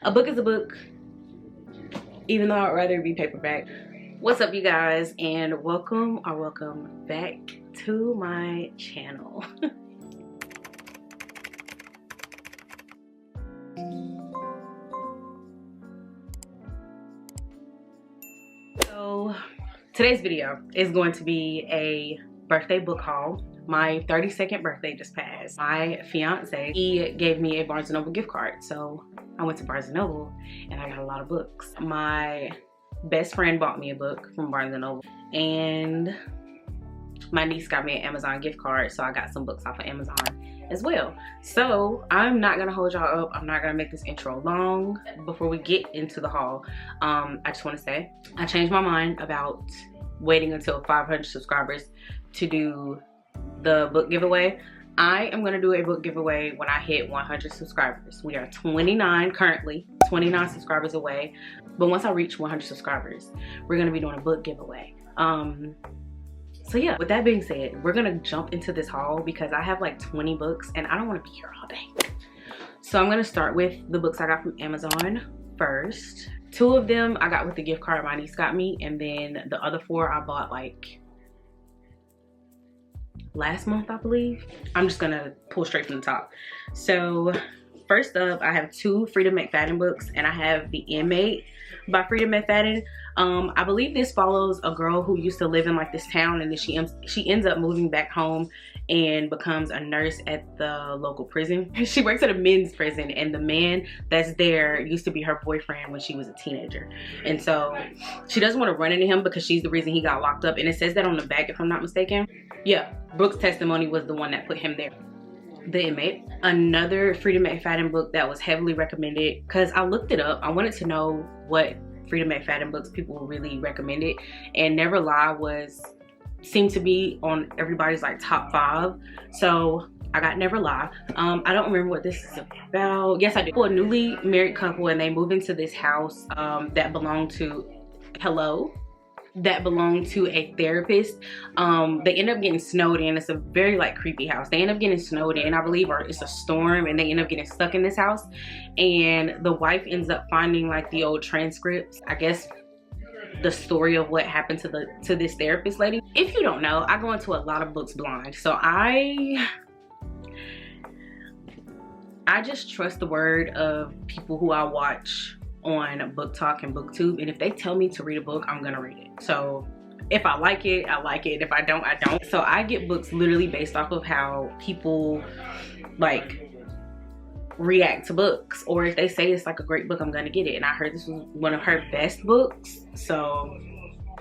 A book is a book, even though I'd rather it be paperback. What's up, you guys, and welcome back to my channel. So today's video is going to be a birthday book haul. My 32nd birthday just passed. My fiance, he gave me a Barnes & Noble gift card. So I went to Barnes & Noble and I got a lot of books. My best friend bought me a book from Barnes & Noble, and my niece got me an Amazon gift card, so I got some books off of Amazon as well. So I'm not gonna hold y'all up. I'm not gonna make this intro long. Before we get into the haul, I just want to say I changed my mind about waiting until 500 subscribers to do the book giveaway. I am gonna do a book giveaway when I hit 100 subscribers. We are 29 currently, 29 subscribers away. But once I reach 100 subscribers, we're gonna be doing a book giveaway. So yeah, with that being said, we're gonna jump into this haul because I have like 20 books and I don't wanna be here all day. So I'm gonna start with the books I got from Amazon first. 2 of them I got with the gift card my niece got me, and then the other 4 I bought like last month, I believe. I'm just gonna pull straight from the top. So first up, I have 2 Freida McFadden books, and I have The Inmate by Freida McFadden. I believe this follows a girl who used to live in like this town, and then she ends up moving back home and becomes a nurse at the local prison. She works at a men's prison, and the man that's there used to be her boyfriend when she was a teenager. And so she doesn't want to run into him because she's the reason he got locked up, and it says that on the back if I'm not mistaken. Yeah, Brooke's testimony was the one that put him there. The Inmate, another Freida McFadden book that was heavily recommended because I looked it up. I wanted to know what Freida McFadden books people really recommended, and Never Lie seemed to be on everybody's like top 5. So I got Never Lie. I don't remember what this is about. Yes, I do. A newly married couple, and they move into this house that belonged to a therapist. They end up getting snowed in. It's a very like creepy house. They end up getting snowed in, I believe, or it's a storm, and they end up getting stuck in this house. And the wife ends up finding like the old transcripts, I guess, the story of what happened to this therapist lady. If you don't know, I go into a lot of books blind, so I just trust the word of people who I watch on Book Talk and BookTube, and if they tell me to read a book, I'm gonna read it. So if I like it, I like it. If I don't, I don't. So I get books literally based off of how people like react to books, or if they say it's like a great book, I'm gonna get it. And I heard this was one of her best books. So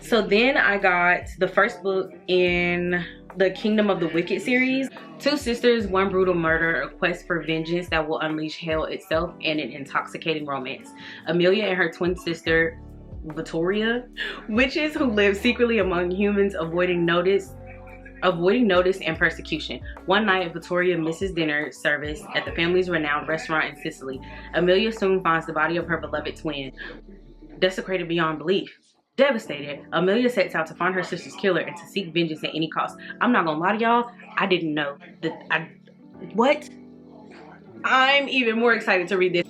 then I got the first book in the Kingdom of the Wicked series. 2 sisters, one brutal murder, a quest for vengeance that will unleash hell itself, and an intoxicating romance. Amelia and her twin sister Vittoria, witches who live secretly among humans, avoiding notice and persecution. One night, Vittoria misses dinner service at the family's renowned restaurant in Sicily. Amelia soon finds the body of her beloved twin, desecrated beyond belief. Devastated, Amelia sets out to find her sister's killer and to seek vengeance at any cost. I'm not gonna lie to y'all, I didn't know that. What? I'm even more excited to read this.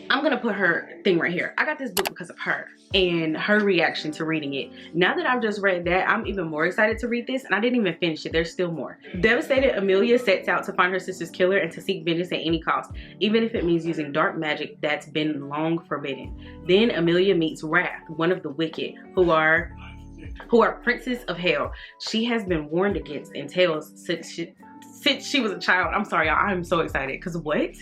I'm gonna put her thing right here. I got this book because of her and her reaction to reading it. Now that I've just read that, I'm even more excited to read this, and I didn't even finish it. There's still more. Devastated, Amelia sets out to find her sister's killer and to seek vengeance at any cost, even if it means using dark magic that's been long forbidden. Then Amelia meets Wrath, one of the wicked, who are princes of hell. She has been warned against in tales since she was a child. I'm sorry, y'all. I'm so excited because what?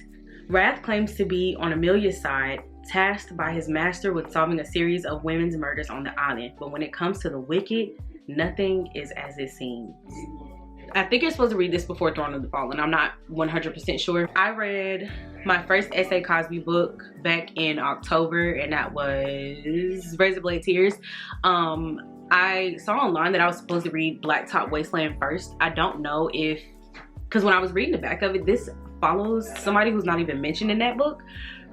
Wrath claims to be on Amelia's side, tasked by his master with solving a series of women's murders on the island. But when it comes to the wicked, nothing is as it seems. I think you're supposed to read this before Throne of the Fallen. I'm not 100% sure. I read my first S.A. Cosby book back in October, and that was Razor Blade Tears. I saw online that I was supposed to read Blacktop Wasteland first. I don't know if, because when I was reading the back of it, this follows somebody who's not even mentioned in that book.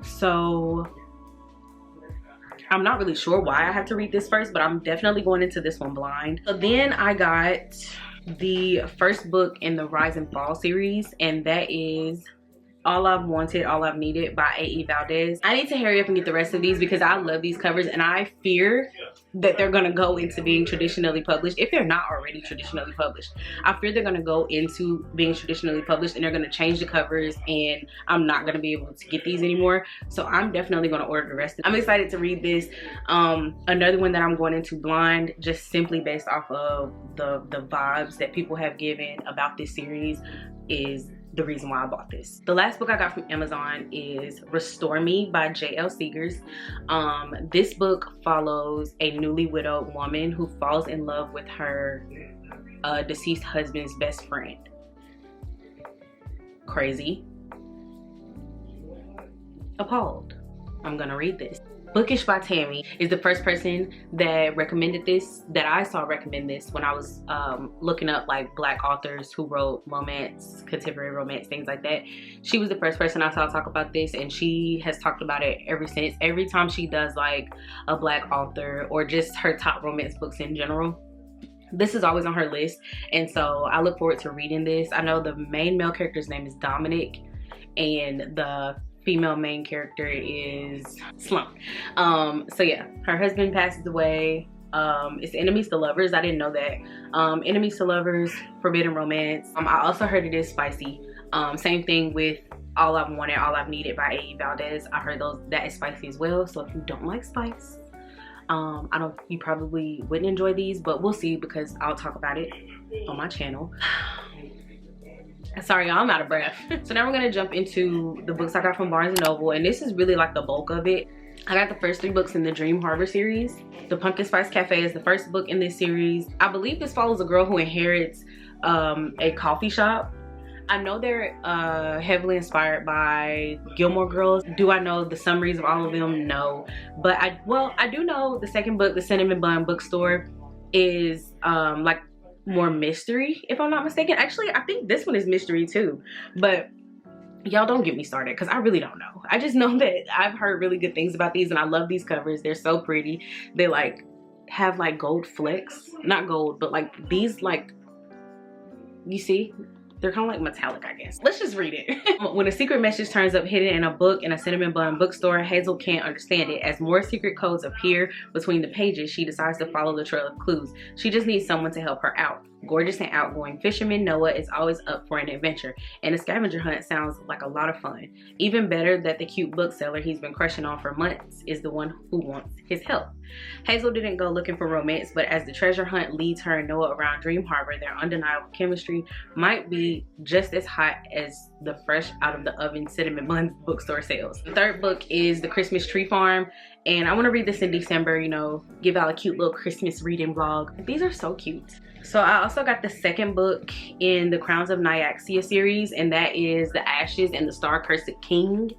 So I'm not really sure why I have to read this first, but I'm definitely going into this one blind. So then I got the first book in the Rise and Fall series, and that is All I've Wanted, All I've Needed by A.E. Valdez. I need to hurry up and get the rest of these because I love these covers, and I fear that they're gonna go into being traditionally published. If they're not already traditionally published, I fear they're gonna go into being traditionally published and they're gonna change the covers, and I'm not gonna be able to get these anymore. So I'm definitely gonna order the rest. I'm excited to read this. Another one that I'm going into blind, just simply based off of the vibes that people have given about this series, is the reason why I bought this. The last book I got from Amazon is Restore Me by J.L. Seegers. This book follows a newly widowed woman who falls in love with her deceased husband's best friend. Crazy. Appalled. I'm gonna read this. Bookish by Tammy is the first person that recommended this, that I saw recommend this when I was looking up like Black authors who wrote romance, contemporary romance, things like that. She was the first person I saw talk about this, and she has talked about it ever since. Every time she does like a Black author or just her top romance books in general, this is always on her list, and so I look forward to reading this. I know the main male character's name is Dominic, and the female main character is Slump. So yeah, her husband passes away. It's enemies to lovers. I didn't know that. Enemies to lovers, forbidden romance. I also heard it is spicy. Same thing with All I've Wanted, All I've Needed by A.E. Valdez. I heard that is spicy as well. So if you don't like spice, you probably wouldn't enjoy these, but we'll see because I'll talk about it on my channel. Sorry, y'all, I'm out of breath. So now we're gonna jump into the books I got from Barnes & Noble, and this is really like the bulk of it. I got the first 3 books in the Dream Harbor series. The Pumpkin Spice Cafe is the first book in this series. I believe this follows a girl who inherits a coffee shop. I know they're heavily inspired by Gilmore Girls. Do I know the summaries of all of them? No. But I do know the second book, The Cinnamon Bun Bookstore, is like more mystery, if I'm not mistaken. Actually, I think this one is mystery too, but y'all don't get me started because I really don't know. I just know that I've heard really good things about these, and I love these covers. They're so pretty. They like have like gold flecks, not gold, but like these, like, you see, they're kind of like metallic, I guess. Let's just read it. When a secret message turns up hidden in a book in a Cinnamon Bun bookstore, Hazel can't understand it. As more secret codes appear between the pages, she decides to follow the trail of clues. She just needs someone to help her out. Gorgeous and outgoing fisherman Noah is always up for an adventure, and a scavenger hunt sounds like a lot of fun. Even better that the cute bookseller he's been crushing on for months is the one who wants his help. Hazel didn't go looking for romance, but as the treasure hunt leads her and Noah around Dream Harbor, their undeniable chemistry might be just as hot as the fresh out of the oven Cinnamon Bun bookstore sales. The third book is The Christmas Tree Farm, and I want to read this in December, you know, give out a cute little Christmas reading vlog. These are so cute. So I also got the second book in the Crowns of Nyaxia series, and that is The Ashes and the Star-Cursed King.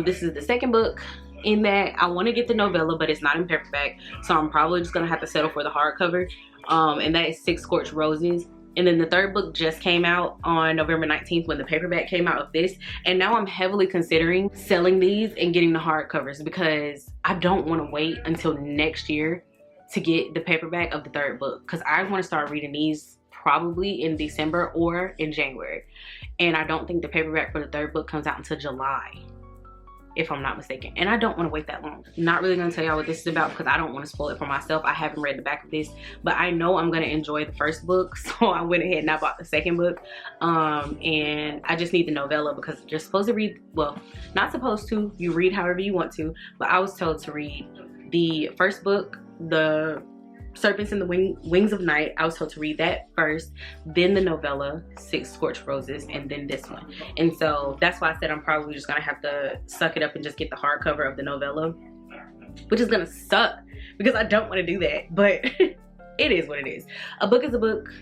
This is the second book in that. I want to get the novella, but it's not in paperback, so I'm probably just gonna have to settle for the hardcover. And that is Six Scorched Roses. And then the third book just came out on November 19th when the paperback came out of this, and now I'm heavily considering selling these and getting the hardcovers because I don't want to wait until next year to get the paperback of the third book, because I want to start reading these probably in December or in January, and I don't think the paperback for the third book comes out until July, if I'm not mistaken, and I don't want to wait that long. Not really gonna tell y'all what this is about because I don't want to spoil it for myself. I haven't read the back of this, but I know I'm gonna enjoy the first book, so I went ahead and I bought the second book. And I just need the novella because you're supposed to read, well, not supposed to, you read however you want to, but I was told to read the first book, The Serpents in the Wings of Night. I was told to read that first, then the novella, Six Scorched Roses, and then this one. And so that's why I said I'm probably just gonna have to suck it up and just get the hardcover of the novella, which is gonna suck because I don't want to do that, but it is what it is. A book is a book,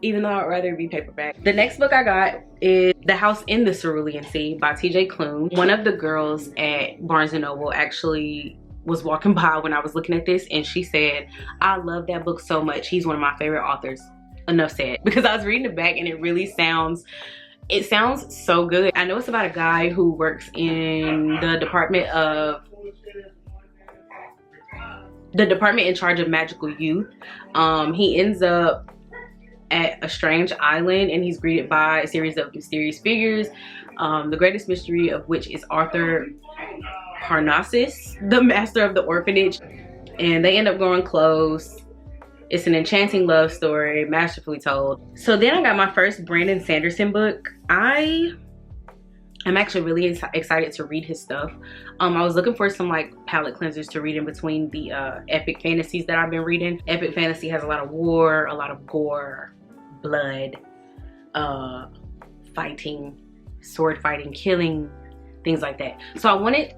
even though I'd rather it be paperback. The next book I got is The House in the Cerulean Sea by TJ Klune. One of the girls at Barnes & Noble actually was walking by when I was looking at this, and she said, I love that book so much. He's one of my favorite authors. Enough said. Because I was reading it back and it really sounds, it sounds so good. I know it's about a guy who works in the department in charge of magical youth. He ends up at a strange island, and he's greeted by a series of mysterious figures, the greatest mystery of which is Arthur Parnassus, the master of the orphanage, and they end up growing close. It's an enchanting love story, masterfully told. So then I got my first Brandon Sanderson book. I'm actually really excited to read his stuff. I was looking for some like palette cleansers to read in between the epic fantasies that I've been reading. Epic fantasy has a lot of war, a lot of gore, blood, fighting, sword fighting, killing, things like that. So I wanted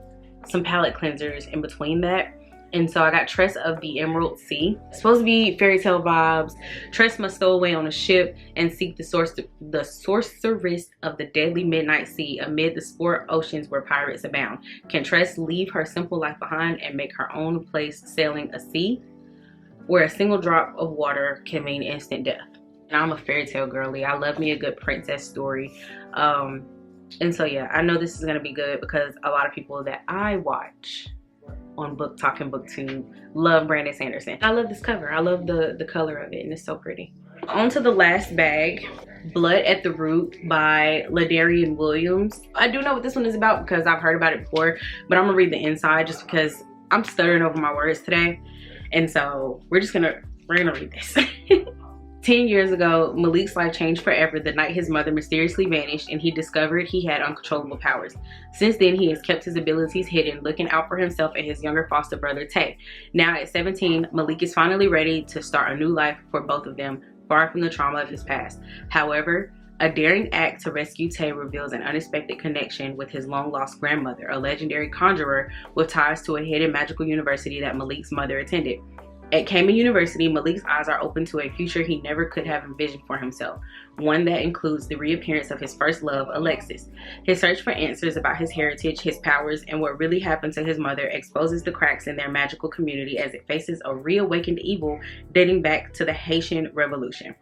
some palette cleansers in between that. And so I got Tress of the Emerald Sea. It's supposed to be fairy tale vibes. Tress must stow away on a ship and seek the sorceress of the deadly midnight sea amid the sport oceans where pirates abound. Can Tress leave her simple life behind and make her own place sailing a sea where a single drop of water can mean instant death? And I'm a fairy tale girly. I love me a good princess story. And so yeah, I know this is gonna be good because a lot of people that I watch on Book Talk and BookTube love Brandon Sanderson. I love this cover. I love the color of it, and it's so pretty. On to the last bag, Blood at the Root by Ladarian Williams. I do know what this one is about because I've heard about it before, but I'm gonna read the inside just because I'm stuttering over my words today. And so we're gonna read this. 10 years ago, Malik's life changed forever the night his mother mysteriously vanished and he discovered he had uncontrollable powers. Since then, he has kept his abilities hidden, looking out for himself and his younger foster brother, Tay. Now at 17, Malik is finally ready to start a new life for both of them, far from the trauma of his past. However, a daring act to rescue Tay reveals an unexpected connection with his long-lost grandmother, a legendary conjurer with ties to a hidden magical university that Malik's mother attended. At Cayman University, Malik's eyes are open to a future he never could have envisioned for himself, one that includes the reappearance of his first love, Alexis. His search for answers about his heritage, his powers, and what really happened to his mother exposes the cracks in their magical community as it faces a reawakened evil dating back to the Haitian Revolution.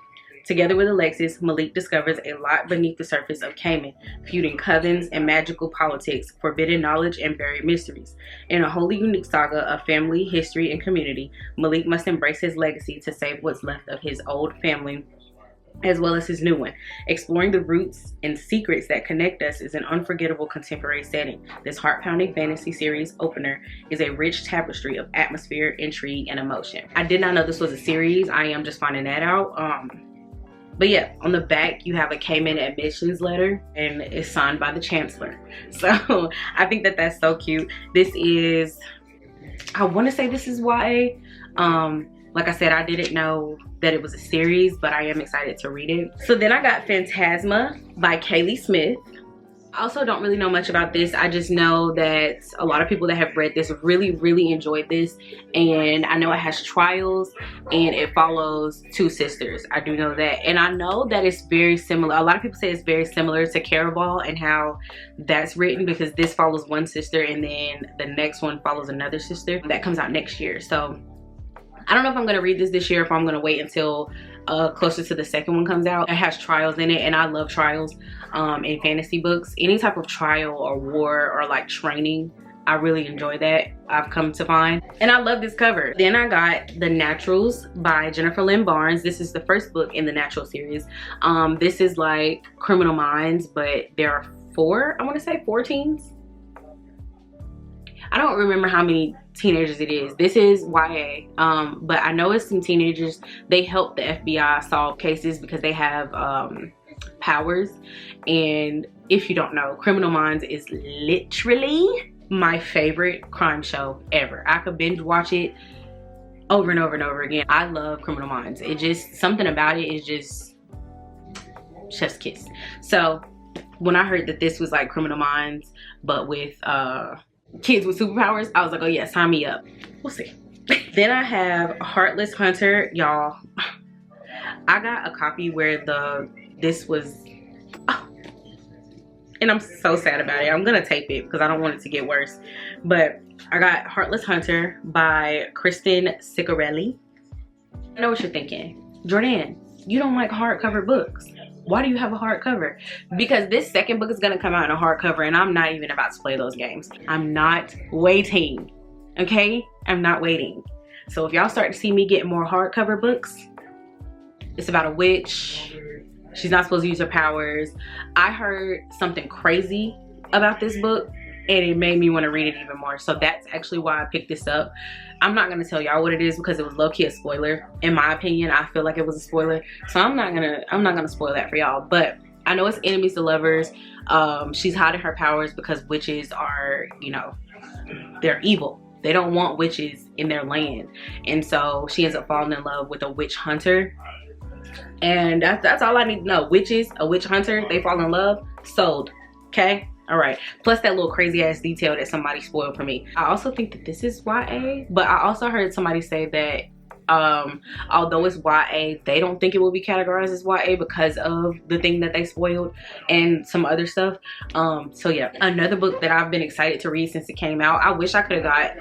Together with Alexis, Malik discovers a lot beneath the surface of Cayman, feuding covens and magical politics, forbidden knowledge, and buried mysteries. In a wholly unique saga of family, history, and community, Malik must embrace his legacy to save what's left of his old family, as well as his new one. Exploring the roots and secrets that connect us is an unforgettable contemporary setting. This heart-pounding fantasy series opener is a rich tapestry of atmosphere, intrigue, and emotion. I did not know this was a series. I am just finding that out. But yeah, on the back, you have a Cayman admissions letter and it's signed by the chancellor. So I think that that's so cute. This is, I want to say this is YA. Like I said, I didn't know that it was a series, but I am excited to read it. So then I got Phantasma by Kaylee Smith. I also don't really know much about this. I just know that a lot of people that have read this really enjoyed this, and I know it has trials and it follows two sisters. I do know that, and I know that it's very similar. A lot of people say it's very similar to Caraval and how that's written, because this follows one sister and then the next one follows another sister. That comes out next year. So I don't know if I'm gonna read this year, if I'm gonna wait until closer to the second one comes out. It has trials in it, and I love trials in fantasy books. Any type of trial or war or like training, I really enjoy that, I've come to find. And I love this cover. Then I got The Naturals by Jennifer Lynn Barnes. This is the first book in the Natural series. This is like Criminal Minds, but there are four, I want to say 4 teens. I don't remember how many teenagers it is. This is YA, but I know it's some teenagers. They help the FBI solve cases because they have powers. And if you don't know, Criminal Minds is literally my favorite crime show ever. I could binge watch it over and over and over again. I love Criminal Minds. It just, something about it is just chef's kiss. So when I heard that this was like Criminal Minds but with kids with superpowers, I was like, oh yeah, sign me up. We'll see. Then I have Heartless Hunter. Y'all, I got a copy where this was, and I'm so sad about it. I'm gonna tape it because I don't want it to get worse. But I got Heartless Hunter by Kristen Ciccarelli. I know what you're thinking. Jordan, you don't like hardcover books. Why do you have a hardcover? Because this second book is gonna come out in a hardcover, and I'm not even about to play those games. I'm not waiting, okay? I'm not waiting. So if y'all start to see me get more hardcover books, It's about a witch. She's not supposed to use her powers. I heard something crazy about this book and it made me want to read it even more. So that's actually why I picked this up. I'm not going to tell y'all what it is because it was low-key a spoiler. In my opinion, I feel like it was a spoiler. So I'm not gonna spoil that for y'all. But I know it's enemies to lovers. She's hiding her powers because witches are, you know, they're evil. They don't want witches in their land. And so she ends up falling in love with a witch hunter. And that's all I need to know. Witches, a witch hunter, they fall in love. Sold. Okay? All right. Plus that little crazy ass detail that somebody spoiled for me. I also think that this is YA, but I also heard somebody say that although it's YA, they don't think it will be categorized as YA because of the thing that they spoiled and some other stuff. So yeah, another book that I've been excited to read since it came out. I wish I could have got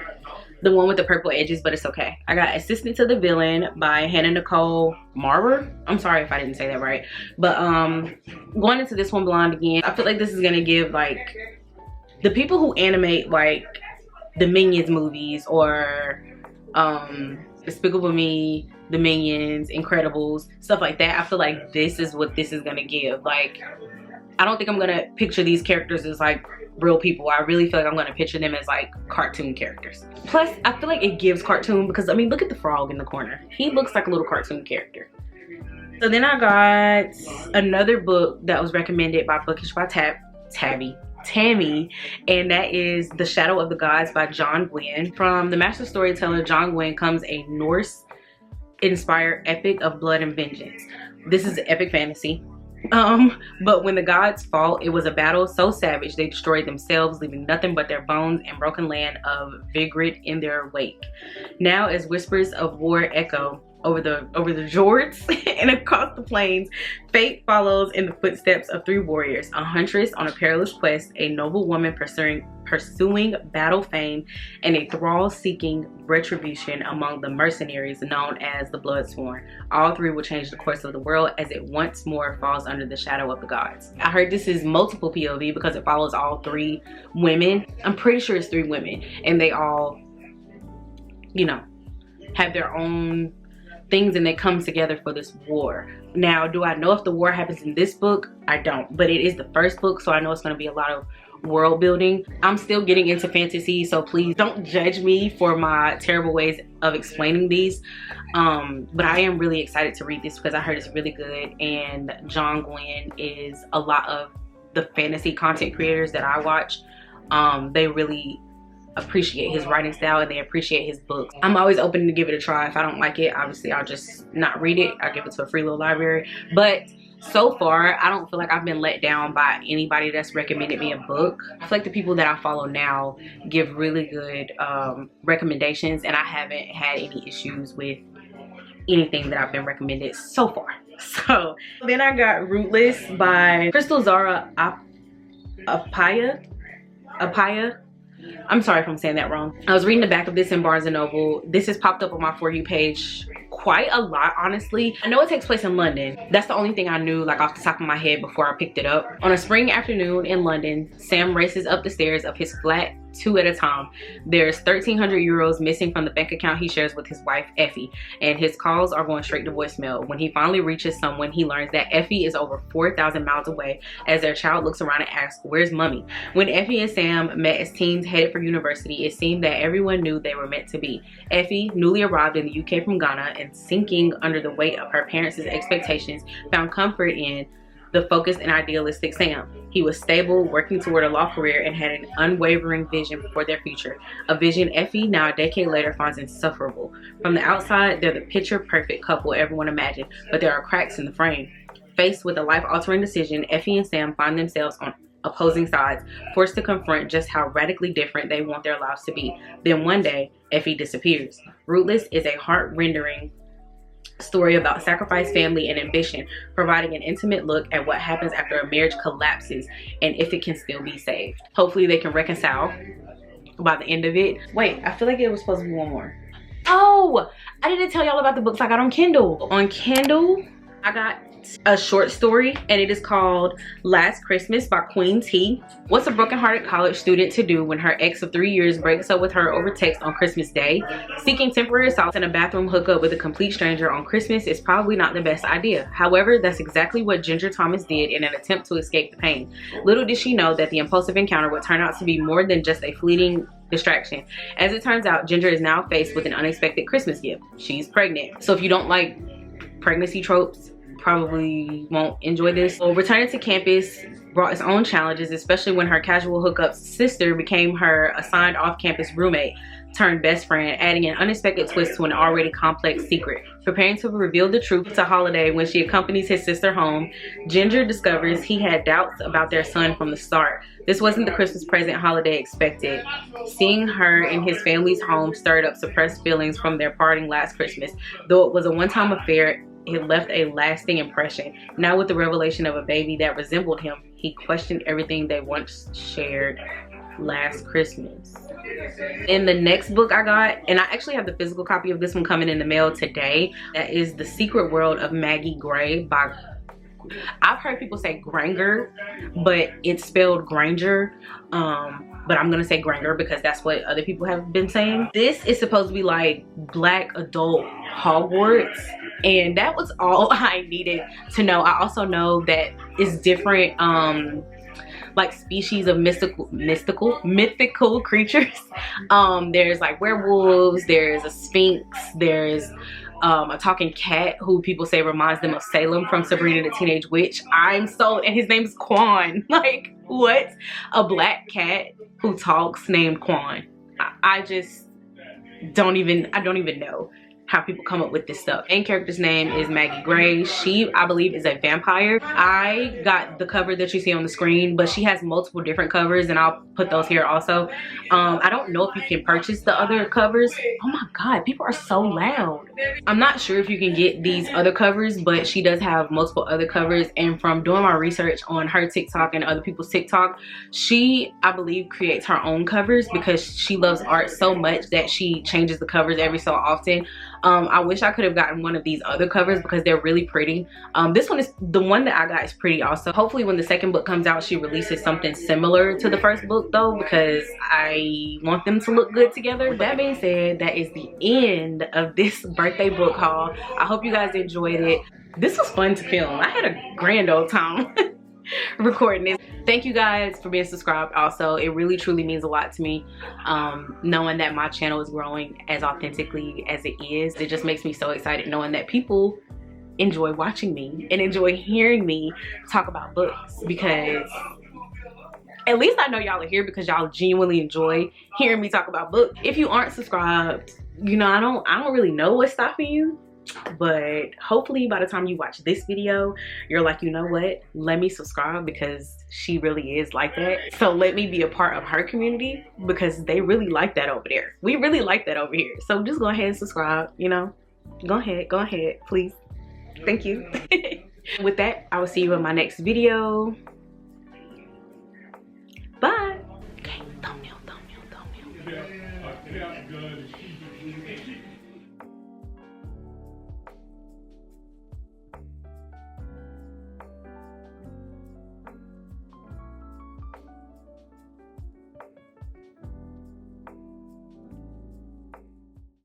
the one with the purple edges, but it's okay. I got Assistant to the Villain by Hannah Nicole Marber. I'm sorry if I didn't say that right. But going into this one blind again, I feel like this is gonna give like the people who animate like the Minions movies or Despicable Me, the Minions, Incredibles, stuff like that. I feel like this is what this is gonna give. Like, I don't think I'm gonna picture these characters as like real people. I really feel like I'm gonna picture them as like cartoon characters. Plus, I feel like it gives cartoon because I mean, look at the frog in the corner. He looks like a little cartoon character. So then I got another book that was recommended by Bookish by Tammy, and that is The Shadow of the Gods by John Gwynne. From the master storyteller John Gwynne comes a Norse-inspired epic of blood and vengeance. This is epic fantasy. But when the gods fought, it was a battle so savage they destroyed themselves, leaving nothing but their bones and broken land of Vigrid in their wake. Now, as whispers of war echo over the fjords and across the plains, fate follows in the footsteps of three warriors: a huntress on a perilous quest, a noble woman pursuing battle fame, and a thrall seeking retribution among the mercenaries known as the Bloodsworn. All three will change the course of the world as it once more falls under the shadow of the gods. I heard this is multiple POV because it follows all three women. I'm pretty sure it's three women, and they all, you know, have their own things and they come together for this war. Now, do I know if the war happens in this book? I don't, but it is the first book, so I know it's going to be a lot of world building. I'm still getting into fantasy, so please don't judge me for my terrible ways of explaining these. But I am really excited to read this because I heard it's really good, and John Gwynne is a lot of the fantasy content creators that I watch. They really appreciate his writing style and they appreciate his books. I'm always open to give it a try. If I don't like it, obviously I'll just not read it. I'll give it to a free little library. But so far, I don't feel like I've been let down by anybody that's recommended me a book. I feel like the people that I follow now give really good recommendations, and I haven't had any issues with anything that I've been recommended so far. So then I got Rootless by Crystal Zara Apaya. I'm sorry if I'm saying that wrong. I was reading the back of this in Barnes & Noble. This has popped up on my For You page quite a lot, honestly. I know it takes place in London. That's the only thing I knew like off the top of my head before I picked it up. On a spring afternoon in London, Sam races up the stairs of his flat 2 at a time. There's 1,300 euros missing from the bank account he shares with his wife Effie, and his calls are going straight to voicemail. When he finally reaches someone, he learns that Effie is over 4,000 miles away as their child looks around and asks, "Where's mommy?" When Effie and Sam met as teens headed for university, it seemed that everyone knew they were meant to be. Effie, newly arrived in the UK from Ghana and sinking under the weight of her parents' expectations, found comfort in the focused and idealistic Sam. He was stable, working toward a law career, and had an unwavering vision for their future. A vision Effie, now a decade later, finds insufferable. From the outside, they're the picture-perfect couple everyone imagined, but there are cracks in the frame. Faced with a life-altering decision, Effie and Sam find themselves on opposing sides, forced to confront just how radically different they want their lives to be. Then one day, Effie disappears. Rootless is a heart-rendering story about sacrifice, family, and ambition, providing an intimate look at what happens after a marriage collapses and if it can still be saved. Hopefully they can reconcile by the end of it. Wait, I feel like it was supposed to be one more. Oh, I didn't tell y'all about the books I got on Kindle. On Kindle, I got a short story, and it is called Last Christmas by Queen T. What's a brokenhearted college student to do when her ex of 3 years breaks up with her over text on Christmas Day? Seeking temporary solace in a bathroom hookup with a complete stranger on Christmas is probably not the best idea. However, that's exactly what Ginger Thomas did in an attempt to escape the pain. Little did she know that the impulsive encounter would turn out to be more than just a fleeting distraction. As it turns out, Ginger is now faced with an unexpected Christmas gift. She's pregnant. So if you don't like pregnancy tropes, probably won't enjoy this. So returning to campus brought its own challenges, especially when her casual hookup sister became her assigned off-campus roommate turned best friend, adding an unexpected twist to an already complex secret. Preparing to reveal the truth to Holiday when she accompanies his sister home, Ginger discovers he had doubts about their son from the start. This wasn't the Christmas present Holiday expected. Seeing her in his family's home stirred up suppressed feelings from their parting last Christmas. Though it was a one-time affair, it left a lasting impression. Now with the revelation of a baby that resembled him, he questioned everything they once shared last Christmas. In the next book I got, and I actually have the physical copy of this one coming in the mail today, that is The Secret World of Maggie Gray by, I've heard people say Granger, but it's spelled Granger. But I'm gonna say Granger because that's what other people have been saying. This is supposed to be like black adult Hogwarts, and that was all I needed to know. I also know that it's different like species of mythical creatures. There's like werewolves, there's a sphinx, there's a talking cat who people say reminds them of Salem from Sabrina the Teenage Witch. I'm sold. And his name is Quan. Like, what? A black cat who talks named Quan. I just don't even know how people come up with this stuff. Main character's name is Maggie Gray. She, I believe, is a vampire. I got the cover that you see on the screen, but she has multiple different covers, and I'll put those here also. I don't know if you can purchase the other covers. Oh my god, people are so loud. I'm not sure if you can get these other covers, but she does have multiple other covers, and from doing my research on her TikTok and other people's TikTok, she, I believe, creates her own covers because she loves art so much that she changes the covers every so often. I wish I could have gotten one of these other covers because they're really pretty. This one is, the one that I got is pretty also. Hopefully when the second book comes out, she releases something similar to the first book though, because I want them to look good together. With that being said, that is the end of this birthday book haul. I hope you guys enjoyed it. This was fun to film. I had a grand old time recording this. Thank you guys for being subscribed. Also, it really truly means a lot to me, knowing that my channel is growing as authentically as it is. It just makes me so excited knowing that people enjoy watching me and enjoy hearing me talk about books, because at least I know y'all are here because y'all genuinely enjoy hearing me talk about books. If you aren't subscribed, you know, I don't really know what's stopping you. But hopefully by the time you watch this video, you're like, you know what, let me subscribe because she really is like that. So let me be a part of her community because they really like that over there. We really like that over here. So just go ahead and subscribe, you know. Go ahead, please. Thank you. With that, I will see you in my next video. Bye. Okay, thumbnail.